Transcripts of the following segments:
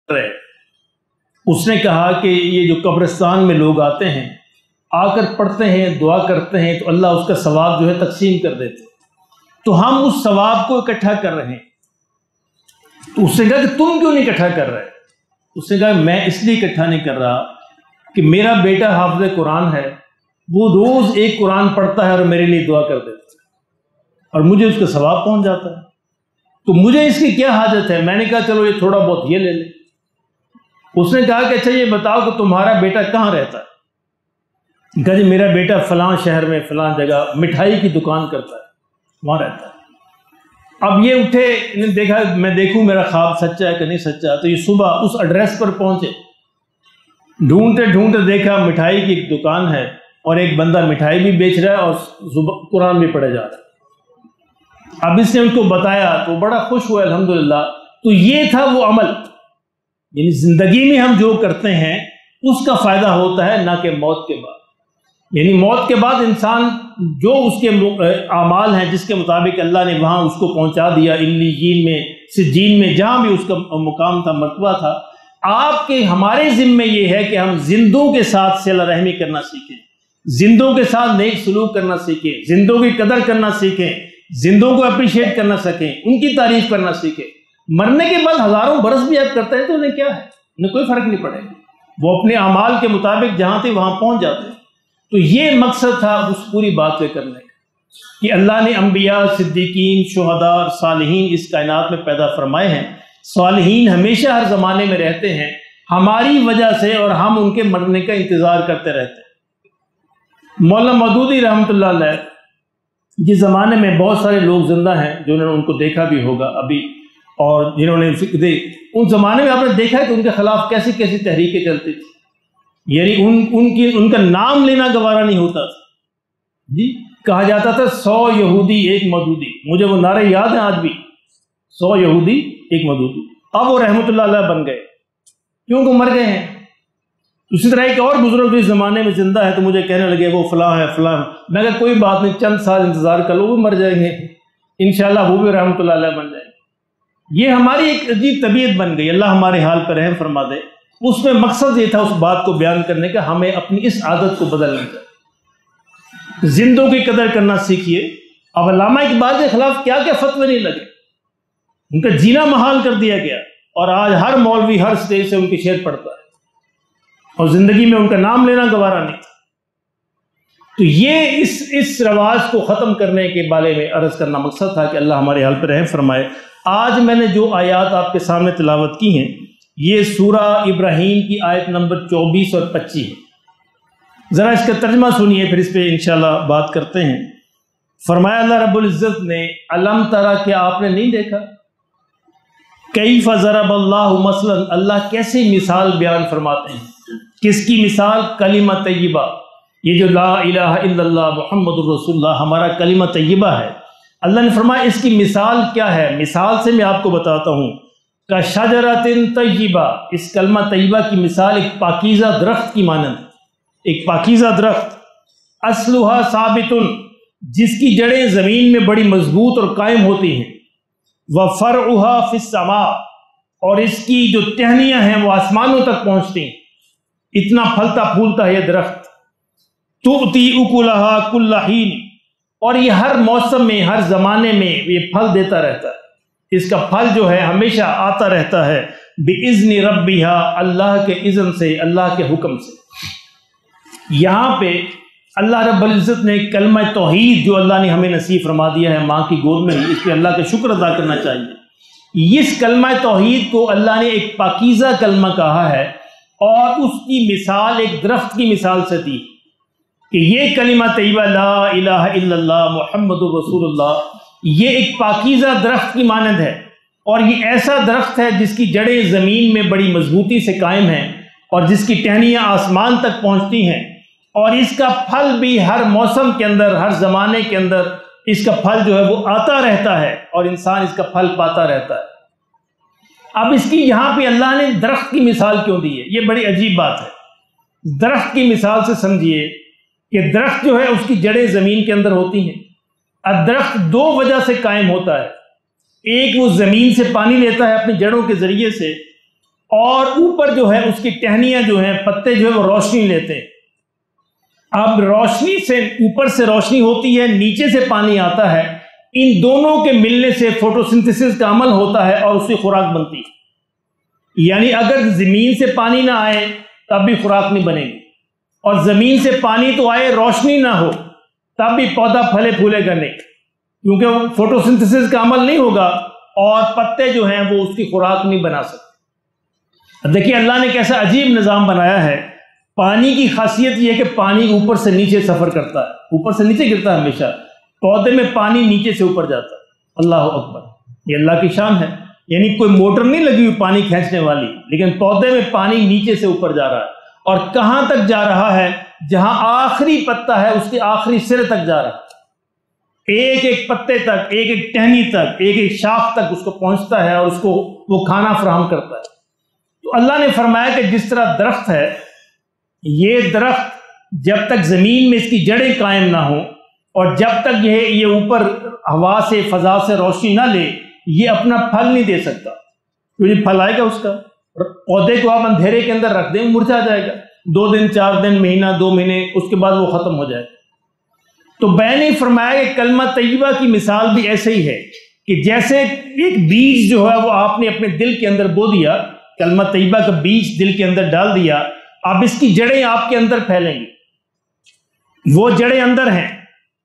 رہے. اس نے کہا کہ یہ جو قبرستان میں لوگ آتے ہیں آ کر پڑھتے ہیں دعا کرتے ہیں تو اللہ اس کا ثواب جو ہے تقسیم کر دیتے، تو ہم اس ثواب کو اکٹھا کر رہے ہیں. تو اس نے کہا کہ تم کیوں نہیں اکٹھا کر رہے؟ اس نے کہا میں اس لیے اکٹھا نہیں کر رہا کہ میرا بیٹا حافظ قرآن ہے، وہ روز ایک قرآن پڑھتا ہے اور میرے لیے دعا کر دیتا ہے اور مجھے اس کا ثواب پہنچ جاتا ہے، تو مجھے اس کی کیا حاجت ہے. میں نے کہا چلو یہ تھوڑا بہت یہ لے لیں. اس نے کہا کہ اچھا یہ بتاؤ کہ تمہارا بیٹا کہاں رہتا ہے؟ کہا جی میرا بیٹا فلاں شہر میں فلاں جگہ مٹھائی کی دکان کرتا ہے، وہاں رہتا ہے. اب یہ اٹھے، انہیں دیکھا میں دیکھوں میرا خواب سچا ہے کہ نہیں سچا. تو یہ صبح اس ایڈریس پر پہنچے، ڈھونڈتے ڈھونڈتے دیکھا مٹھائی کی ایک دکان ہے اور ایک بندہ مٹھائی بھی بیچ رہا ہے اور قرآن بھی پڑھے جا رہا ہے. اب اس نے ان کو بتایا تو بڑا خوش ہوا الحمدللہ. تو یہ تھا وہ عمل، یعنی زندگی میں ہم جو کرتے ہیں اس کا فائدہ ہوتا ہے، نہ کہ موت کے بعد. یعنی موت کے بعد انسان جو اس کے اعمال ہیں جس کے مطابق اللہ نے وہاں اس کو پہنچا دیا، علیین میں سجین میں جہاں بھی اس کا مقام تھا مرتبہ تھا. آپ کے ہمارے ذمے یہ ہے کہ ہم زندوں کے ساتھ صلہ رحمی کرنا سیکھیں، زندوں کے ساتھ نیک سلوک کرنا سیکھیں، زندوں کی قدر کرنا سیکھیں، زندوں کو اپریشیٹ کرنا سکیں، ان کی تعریف کرنا سیکھیں. مرنے کے بعد ہزاروں برس بھی آپ کرتے ہیں تو انہیں کیا ہے، انہیں کوئی فرق نہیں پڑے گا. وہ اپنے اعمال کے مطابق جہاں تھے وہاں پہنچ جاتے ہیں. تو یہ مقصد تھا اس پوری بات کے کرنے کا کہ اللہ نے انبیاء، صدیقین، شہداء، صالحین اس کائنات میں پیدا فرمائے ہیں. صالحین ہمیشہ ہر زمانے میں رہتے ہیں ہماری وجہ سے اور ہم ان کے مرنے کا انتظار کرتے رہتے ہیں. مولانا مودودی رحمۃ اللہ علیہ جس زمانے میں بہت سارے لوگ زندہ ہیں جنہوں نے ان کو دیکھا بھی ہوگا ابھی، اور جنہوں نے ان زمانے میں آپ نے دیکھا کہ ان کے خلاف کیسی کیسی تحریکیں چلتی تھی. یعنی ان کا نام لینا گوارا نہیں ہوتا تھا. جی کہا جاتا تھا 100 یہودی ایک مودودی. مجھے وہ نعرے یاد ہیں آج بھی، 100 یہودی ایک مودودی. اب وہ رحمۃ اللہ علیہ بن گئے کیونکہ مر گئے ہیں. اسی طرح ایک اور بزرگ اس زمانے میں زندہ ہے تو مجھے کہنے لگے وہ فلاں ہے فلاں. میں کہا کوئی بات نہیں، چند سال انتظار کر لو، وہ بھی مر جائیں گے انشاءاللہ، وہ بھی رحمۃ اللہ علیہ بن جائیں گے. یہ ہماری ایک عجیب طبیعت بن گئی. اللہ ہمارے حال پر رحم فرما دے. اس میں مقصد یہ تھا اس بات کو بیان کرنے کا، ہمیں اپنی اس عادت کو بدلنا چاہیے، زندوں کی قدر کرنا سیکھیے. اب علامہ اقبال کے خلاف کیا کیا فتوے نہیں لگے، ان کا جینا محال کر دیا گیا، اور آج ہر مولوی ہر سٹیج سے ان کے شعر پڑھتا ہے اور زندگی میں ان کا نام لینا گوارا نہیں تھا. تو یہ اس رواج کو ختم کرنے کے بارے میں عرض کرنا مقصد تھا کہ اللہ ہمارے حال پر رحم فرمائے. آج میں نے جو آیات آپ کے سامنے تلاوت کی ہیں یہ سورہ ابراہیم کی آیت نمبر 24 اور 25 ہے. ذرا اس کا ترجمہ سنیے پھر اس پہ انشاءاللہ بات کرتے ہیں. فرمایا اللہ رب العزت نے الم ترا، کیا آپ نے نہیں دیکھا، کیف ضرب اللہ مثلا، اللہ کیسے مثال بیان فرماتے ہیں. کس کی مثال؟ کلمہ طیبہ. یہ جو لا الہ الا اللہ محمد الرسول اللہ ہمارا کلمہ طیبہ ہے، اللہ نے فرمایا اس کی مثال کیا ہے. مثال سے میں آپ کو بتاتا ہوں. کا شجرۃ طیبہ، اس کلمہ طیبہ کی مثال ایک پاکیزہ درخت کی مانند، ایک پاکیزہ درخت. اصلھا ثابت، جس کی جڑیں زمین میں بڑی مضبوط اور قائم ہوتی ہیں. وفرعھا فی السماء، اور اس کی جو ٹہنیاں ہیں وہ آسمانوں تک پہنچتی ہیں. اتنا پھلتا پھولتا ہے یہ درخت. تؤتی اکلھا کل حین، اور یہ ہر موسم میں ہر زمانے میں یہ پھل دیتا رہتا ہے. اس کا پھل جو ہے ہمیشہ آتا رہتا ہے. بِإِذْنِ رَبِّهَا، اللہ کے اذن سے، اللہ کے حکم سے. یہاں پہ اللہ رب العزت نے کلمہ توحید جو اللہ نے ہمیں نصیب فرما دیا ہے ماں کی گود میں، اس پہ اللہ کا شکر ادا کرنا چاہیے. اس کلمہ توحید کو اللہ نے ایک پاکیزہ کلمہ کہا ہے اور اس کی مثال ایک درخت کی مثال سے دی کہ یہ کلمہ طیبہ لا الہ الا اللہ محمد الرسول اللہ، یہ ایک پاکیزہ درخت کی مانند ہے. اور یہ ایسا درخت ہے جس کی جڑیں زمین میں بڑی مضبوطی سے قائم ہیں اور جس کی ٹہنیاں آسمان تک پہنچتی ہیں، اور اس کا پھل بھی ہر موسم کے اندر، ہر زمانے کے اندر اس کا پھل جو ہے وہ آتا رہتا ہے اور انسان اس کا پھل پاتا رہتا ہے. اب اس کی یہاں پہ اللہ نے درخت کی مثال کیوں دی ہے، یہ بڑی عجیب بات ہے. درخت کی مثال سے سمجھیے کہ درخت جو ہے اس کی جڑیں زمین کے اندر ہوتی ہیں. درخت دو وجہ سے قائم ہوتا ہے. ایک وہ زمین سے پانی لیتا ہے اپنی جڑوں کے ذریعے سے، اور اوپر جو ہے اس کی ٹہنیاں جو ہیں، پتے جو ہیں وہ روشنی لیتے ہیں۔ اب روشنی سے اوپر سے روشنی ہوتی ہے، نیچے سے پانی آتا ہے، ان دونوں کے ملنے سے فوٹوسنتھسس کا عمل ہوتا ہے اور اس کی خوراک بنتی ہے۔ یعنی اگر زمین سے پانی نہ آئے تب بھی خوراک نہیں بنے گی، اور زمین سے پانی تو آئے، روشنی نہ ہو تب بھی پودا پھلے پھولے گا نہیں، کیونکہ فوٹوسنتھسس کا عمل نہیں ہوگا اور پتے جو ہیں وہ اس کی خوراک نہیں بنا سکتے۔ دیکھیے اللہ نے کیسا عجیب نظام بنایا ہے۔ پانی کی خاصیت یہ ہے کہ پانی اوپر سے نیچے سفر کرتا ہے، اوپر سے نیچے گرتا ہے ہمیشہ، پودے میں پانی نیچے سے اوپر جاتا ہے۔ اللہ اکبر، یہ اللہ کی شان ہے۔ یعنی کوئی موٹر نہیں لگی ہوئی پانی کھینچنے والی، لیکن پودے میں پانی نیچے سے اوپر جا رہا ہے، اور کہاں تک جا رہا ہے؟ جہاں آخری پتا ہے اس کے آخری سرے تک جا رہا ہے، ایک ایک پتے تک، ایک ایک ٹہنی تک، ایک ایک شاخ تک اس کو پہنچتا ہے اور اس کو وہ کھانا فراہم کرتا ہے۔ تو اللہ نے فرمایا کہ جس طرح درخت ہے، یہ درخت جب تک زمین میں اس کی جڑیں قائم نہ ہوں اور جب تک یہ اوپر ہوا سے فضا سے روشنی نہ لے، یہ اپنا پھل نہیں دے سکتا۔ کیونکہ پھل آئے گا اس کا، پودے کو آپ اندھیرے کے اندر رکھ دیں مرجھا جائے گا، 2 دن 4 دن، مہینہ 2 مہینے، اس کے بعد وہ ختم ہو جائے گا۔ تو بیان نے فرمایا کہ کلمہ طیبہ کی مثال بھی ایسے ہی ہے کہ جیسے ایک بیج جو ہے وہ آپ نے اپنے دل کے اندر بو دیا، کلمہ طیبہ کا بیج دل کے اندر ڈال دیا، اب اس کی جڑیں آپ کے اندر پھیلیں گی، وہ جڑیں اندر ہیں۔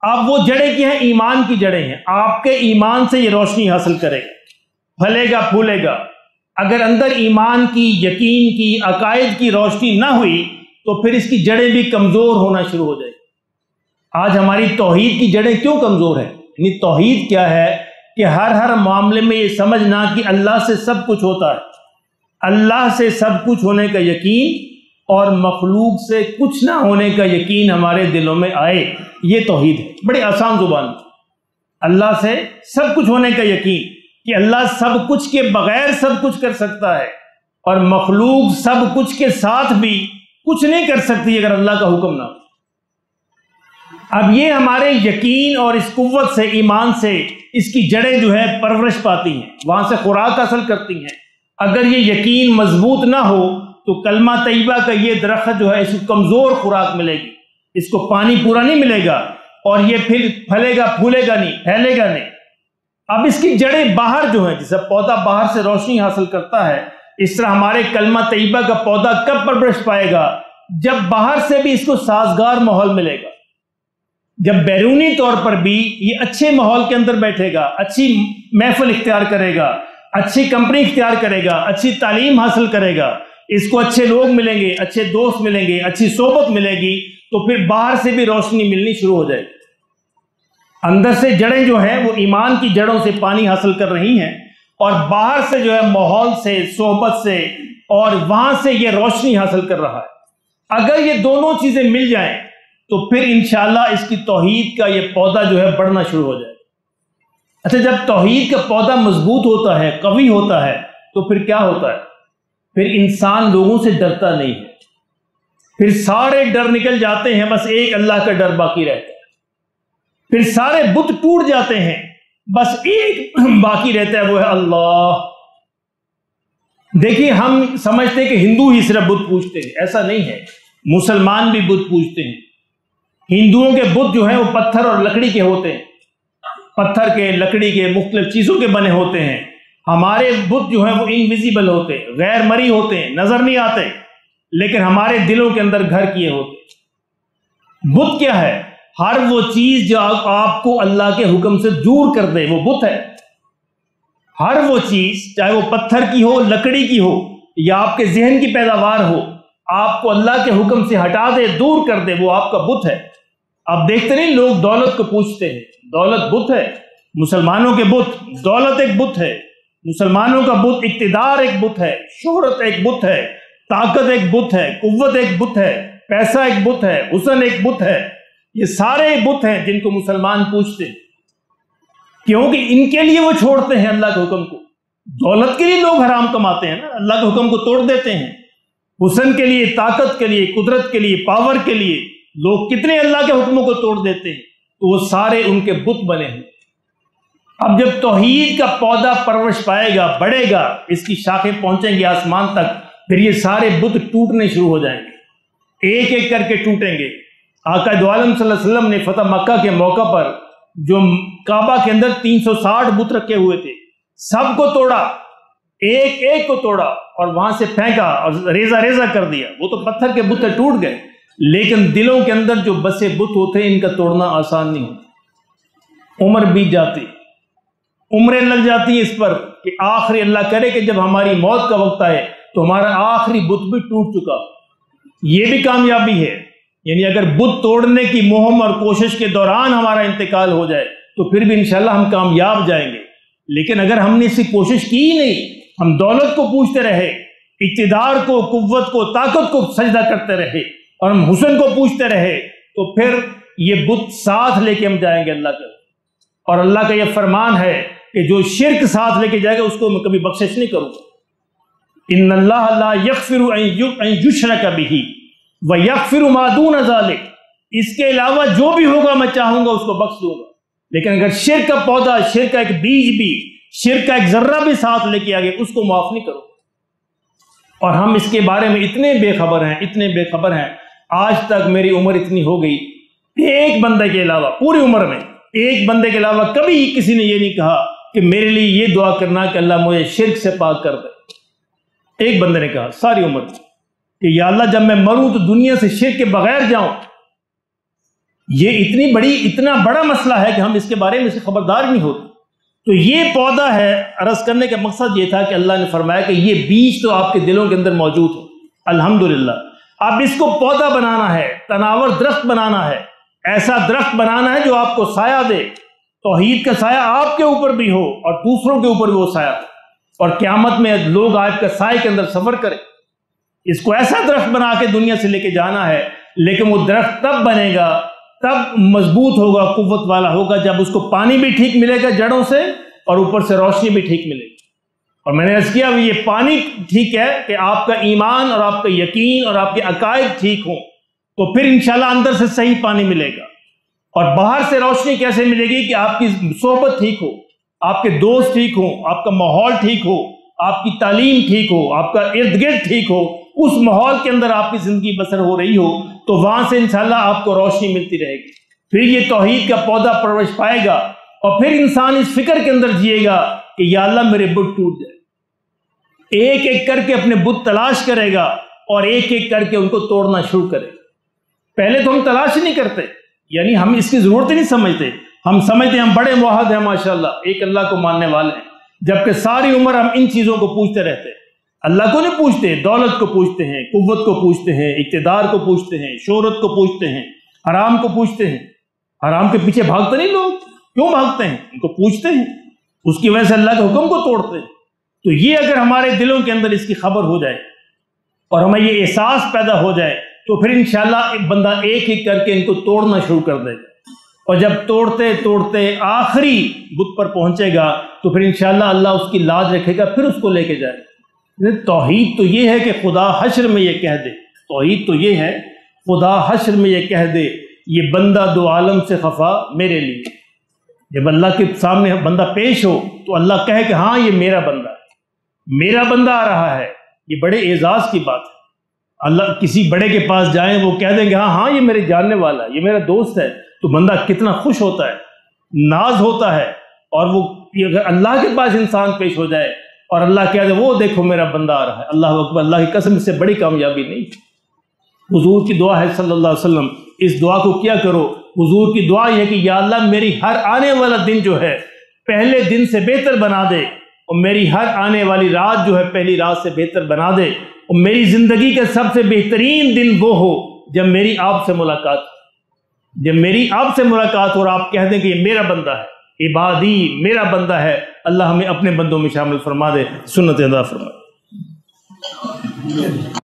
اب وہ جڑیں کی ہیں؟ ایمان کی جڑیں ہیں۔ آپ کے ایمان سے یہ روشنی حاصل کرے گا، پھلے گا پھولے گا۔ اگر اندر ایمان کی، یقین کی، عقائد کی روشنی نہ ہوئی تو پھر اس کی جڑیں بھی کمزور ہونا شروع ہو جائے گی۔ آج ہماری توحید کی جڑیں کیوں کمزور ہیں؟ یعنی توحید کیا ہے کہ ہر معاملے میں یہ سمجھنا کہ اللہ سے سب کچھ ہوتا ہے، اللہ سے سب کچھ ہونے کا یقین، اور مخلوق سے کچھ نہ ہونے کا یقین ہمارے دلوں میں آئے، یہ توحید ہے۔ بڑی آسان زبان میں اللہ سے سب کچھ ہونے کا یقین کہ اللہ سب کچھ کے بغیر سب کچھ کر سکتا ہے، اور مخلوق سب کچھ کے ساتھ بھی کچھ نہیں کر سکتی اگر اللہ کا حکم نہ ہو۔ اب یہ ہمارے یقین اور اس قوت سے، ایمان سے اس کی جڑیں جو ہے پرورش پاتی ہیں، وہاں سے خوراک حاصل کرتی ہیں۔ اگر یہ یقین مضبوط نہ ہو تو کلمہ طیبہ کا یہ درخت جو ہے اس کو کمزور خوراک ملے گی، اس کو پانی پورا نہیں ملے گا، اور یہ پھر پھلے گا پھولے گا نہیں، پھیلے گا نہیں۔ اب اس کی جڑیں باہر جو ہیں، جیسے پودا باہر سے روشنی حاصل کرتا ہے، اس طرح ہمارے کلمہ طیبہ کا پودا کب پرورش پائے گا؟ جب باہر سے بھی اس کو سازگار ماحول ملے گا، جب بیرونی طور پر بھی یہ اچھے ماحول کے اندر بیٹھے گا، اچھی محفل اختیار کرے گا، اچھی کمپنی اختیار کرے گا، اچھی تعلیم حاصل کرے گا، اس کو اچھے لوگ ملیں گے، اچھے دوست ملیں گے، اچھی صحبت ملے گی، تو پھر باہر سے بھی روشنی ملنی شروع ہو جائے گی۔ اندر سے جڑیں جو ہیں وہ ایمان کی جڑوں سے پانی حاصل کر رہی ہیں، اور باہر سے جو ہے ماحول سے، صحبت سے، اور وہاں سے یہ روشنی حاصل کر رہا ہے۔ اگر یہ دونوں چیزیں مل جائیں تو پھر انشاءاللہ اس کی توحید کا یہ پودا جو ہے بڑھنا شروع ہو جائے۔ اچھا، جب توحید کا پودا مضبوط ہوتا ہے، قوی ہوتا ہے، تو پھر کیا ہوتا ہے؟ پھر انسان لوگوں سے ڈرتا نہیں ہے، پھر سارے ڈر نکل جاتے ہیں، بس ایک اللہ کا ڈر باقی رہتا ہے۔ پھر سارے بت ٹوٹ جاتے ہیں، بس ایک باقی رہتا ہے، وہ ہے اللہ۔ دیکھیے ہم سمجھتے ہیں کہ ہندو ہی صرف بت پوجتے ہیں، ایسا نہیں ہے، مسلمان بھی بت پوجتے ہیں۔ ہندوؤں کے بت جو ہیں وہ پتھر اور لکڑی کے ہوتے ہیں، پتھر کے، لکڑی کے، مختلف چیزوں کے بنے ہوتے ہیں۔ ہمارے بت جو ہیں وہ انویزیبل ہوتے ہیں، غیر مرئی ہوتے ہیں، نظر نہیں آتے، لیکن ہمارے دلوں کے اندر گھر کیے ہوتے ہیں۔ بت کیا ہے؟ ہر وہ چیز جو آپ کو اللہ کے حکم سے دور کر دے، وہ بت ہے۔ ہر وہ چیز، چاہے وہ پتھر کی ہو، لکڑی کی ہو، یا آپ کے ذہن کی پیداوار ہو، آپ کو اللہ کے حکم سے ہٹا دے، دور کر دے، وہ آپ کا بت ہے۔ آپ دیکھتے نہیں لوگ دولت کو پوجتے ہیں، دولت بت ہے۔ مسلمانوں کے بت، دولت ایک بت ہے، مسلمانوں کا بت اقتدار ایک بت ہے، شہرت ایک بت ہے، طاقت ایک بت ہے، قوت ایک بت ہے، پیسہ ایک بت ہے، حسن ایک بت ہے۔ یہ سارے بت ہیں جن کو مسلمان پوجتے ہیں، کیونکہ ان کے لیے وہ چھوڑتے ہیں اللہ کے حکم کو۔ دولت کے لیے لوگ حرام کماتے ہیں نا، اللہ کے حکم کو توڑ دیتے ہیں۔ حسن کے لیے، طاقت کے لیے، قدرت کے لیے، پاور کے لیے لوگ کتنے اللہ کے حکموں کو توڑ دیتے ہیں، تو وہ سارے ان کے بت بنے ہیں۔ اب جب توحید کا پودا پرورش پائے گا، بڑھے گا، اس کی شاخیں پہنچیں گی آسمان تک، پھر یہ سارے بت ٹوٹنے شروع ہو جائیں گے، ایک ایک کر کے ٹوٹیں گے۔ آقا دو عالم صلی اللہ علیہ وسلم نے فتح مکہ کے موقع پر جو کعبہ کے اندر 360 بت رکھے ہوئے تھے، سب کو توڑا، ایک ایک کو توڑا اور وہاں سے پھینکا اور ریزہ ریزہ کر دیا۔ وہ تو پتھر کے بت ٹوٹ گئے، لیکن دلوں کے اندر جو بسے بت ہوتے ہیں ان کا توڑنا آسان نہیں ہوتا۔ عمر بیت جاتی، عمریں لگ جاتی ہیں اس پر کہ آخری اللہ کرے کہ جب ہماری موت کا وقت آئے تو ہمارا آخری بت بھی ٹوٹ چکا۔ یہ بھی کامیابی ہے، یعنی اگر بت توڑنے کی مہم اور کوشش کے دوران ہمارا انتقال ہو جائے تو پھر بھی انشاءاللہ ہم کامیاب جائیں گے۔ لیکن اگر ہم نے اس کی کوشش کی ہی نہیں، ہم دولت کو پوچھتے رہے، اقتدار کو، قوت کو، طاقت کو سجدہ کرتے رہے اور ہم حسن کو پوچھتے رہے، تو پھر یہ بت ساتھ لے کے ہم جائیں گے اللہ کا۔ اور اللہ کا یہ فرمان ہے کہ جو شرک ساتھ لے کے جائے گا اس کو میں کبھی بخشش نہیں کروں گا۔ ان اللہ لا یغفر ان یشرک بہ ویغفر ما دون ذلک، اس کے علاوہ جو بھی ہوگا میں چاہوں گا اس کو بخش دوں گا، لیکن اگر شرک کا پودا، شرک کا ایک بیج بھی، شرک کا ایک ذرہ بھی ساتھ لے کے آگے، اس کو معاف نہیں کرو۔ اور ہم اس کے بارے میں اتنے بے خبر ہیں، اتنے بے خبر ہیں، آج تک میری عمر اتنی ہو گئی، ایک بندے کے علاوہ، پوری عمر میں ایک بندے کے علاوہ کبھی کسی نے یہ نہیں کہا کہ میرے لیے یہ دعا کرنا کہ اللہ مجھے شرک سے پاک کر دے۔ ایک بندے نے کہا ساری عمر کہ یا اللہ جب میں مروں تو دنیا سے شرک کے بغیر جاؤں۔ یہ اتنا بڑا مسئلہ ہے کہ ہم اس کے بارے میں سے خبردار نہیں ہوتے۔ تو یہ پودا ہے، عرض کرنے کا مقصد یہ تھا کہ اللہ نے فرمایا کہ یہ بیج تو آپ کے دلوں کے اندر موجود ہے، الحمدللہ۔ اب اس کو پودا بنانا ہے، تناور درخت بنانا ہے، ایسا درخت بنانا ہے جو آپ کو سایہ دے، توحید کا سایہ آپ کے اوپر بھی ہو اور دوسروں کے اوپر بھی وہ سایہ ہو، اور قیامت میں لوگ آپ کا سائے کے اندر سفر کریں۔ اس کو ایسا درخت بنا کے دنیا سے لے کے جانا ہے، لیکن وہ درخت تب بنے گا، تب مضبوط ہوگا، قوت والا ہوگا جب اس کو پانی بھی ٹھیک ملے گا جڑوں سے اور اوپر سے روشنی بھی ٹھیک ملے گی۔ اور میں نے عرض کیا یہ پانی ٹھیک ہے کہ آپ کا ایمان اور آپ کا یقین اور آپ کے عقائد ٹھیک ہوں تو پھر انشاءاللہ اندر سے صحیح پانی ملے گا۔ اور باہر سے روشنی کیسے ملے گی کہ آپ کی صحبت ٹھیک ہو، آپ کے دوست ٹھیک ہوں، آپ کا ماحول ٹھیک ہو، آپ کی تعلیم ٹھیک ہو، آپ کا ارد گرد ٹھیک ہو، اس ماحول کے اندر آپ کی زندگی بسر ہو رہی ہو تو وہاں سے انشاءاللہ آپ کو روشنی ملتی رہے گی۔ پھر یہ توحید کا پودا پرورش پائے گا اور پھر انسان اس فکر کے اندر جیے گا کہ یا اللہ میرے بت ٹوٹ جائے، ایک ایک کر کے اپنے بت تلاش کرے گا اور ایک ایک کر کے ان کو توڑنا شروع کرے گا۔ پہلے تو ہم تلاش ہی نہیں کرتے، یعنی ہم اس کی ضرورت ہی نہیں سمجھتے، ہم سمجھتے ہیں ہم بڑے موحد ہیں ماشاءاللہ، ایک اللہ کو ماننے والے ہیں، جبکہ ساری عمر ہم ان چیزوں کو پوچھتے رہتے ہیں۔ اللہ کو نہیں پوچھتے، دولت کو پوچھتے ہیں، قوت کو پوچھتے ہیں، اقتدار کو پوچھتے ہیں، شہرت کو پوچھتے ہیں، حرام کو پوچھتے ہیں۔ حرام کے پیچھے بھاگتے نہیں لوگ، کیوں بھاگتے ہیں؟ ان کو پوچھتے ہیں، اس کی وجہ سے اللہ کے حکم کو توڑتے ہیں۔ تو یہ اگر ہمارے دلوں کے اندر اس کی خبر ہو جائے اور ہمیں یہ احساس پیدا ہو جائے تو پھر انشاءاللہ ایک بندہ ایک ایک کر کے ان کو توڑنا شروع کر دے گا، اور جب توڑتے توڑتے آخری بت پر پہنچے گا تو پھر انشاءاللہ اللہ اس کی لاج رکھے گا، پھر اس کو لے کے جائے گا۔ توحید تو یہ ہے کہ خدا حشر میں یہ کہہ دے، توحید تو یہ ہے خدا حشر میں یہ کہہ دے یہ بندہ دو عالم سے خفا میرے لیے۔ جب اللہ کے سامنے بندہ پیش ہو تو اللہ کہے کہ ہاں یہ میرا بندہ ہے، میرا بندہ آ رہا ہے، یہ بڑے اعزاز کی بات ہے۔ اللہ کسی بڑے کے پاس جائیں وہ کہہ دیں گے ہاں ہاں یہ میرے جاننے والا ہے، یہ میرا دوست ہے، تو بندہ کتنا خوش ہوتا ہے، ناز ہوتا ہے۔ اور وہ اگر اللہ کے پاس انسان پیش ہو جائے اور اللہ کہہ دے وہ دیکھو میرا بندہ آ رہا ہے، اللہ اکبر، اللہ کی قسم سے بڑی کامیابی نہیں۔ حضور کی دعا ہے صلی اللہ علیہ وسلم، اس دعا کو کیا کرو۔ حضور کی دعا یہ ہے کہ یا اللہ میری ہر آنے والا دن جو ہے پہلے دن سے بہتر بنا دے، اور میری ہر آنے والی رات جو ہے پہلی رات سے بہتر بنا دے، اور میری زندگی کا سب سے بہترین دن وہ ہو جب میری آپ سے ملاقات ہو، جب میری آپ سے ملاقات ہو اور آپ کہہ دیں کہ یہ میرا بندہ ہے، عبادی میرا بندہ ہے۔ اللہ ہمیں اپنے بندوں میں شامل فرما دے، سنت ادا فرما دے۔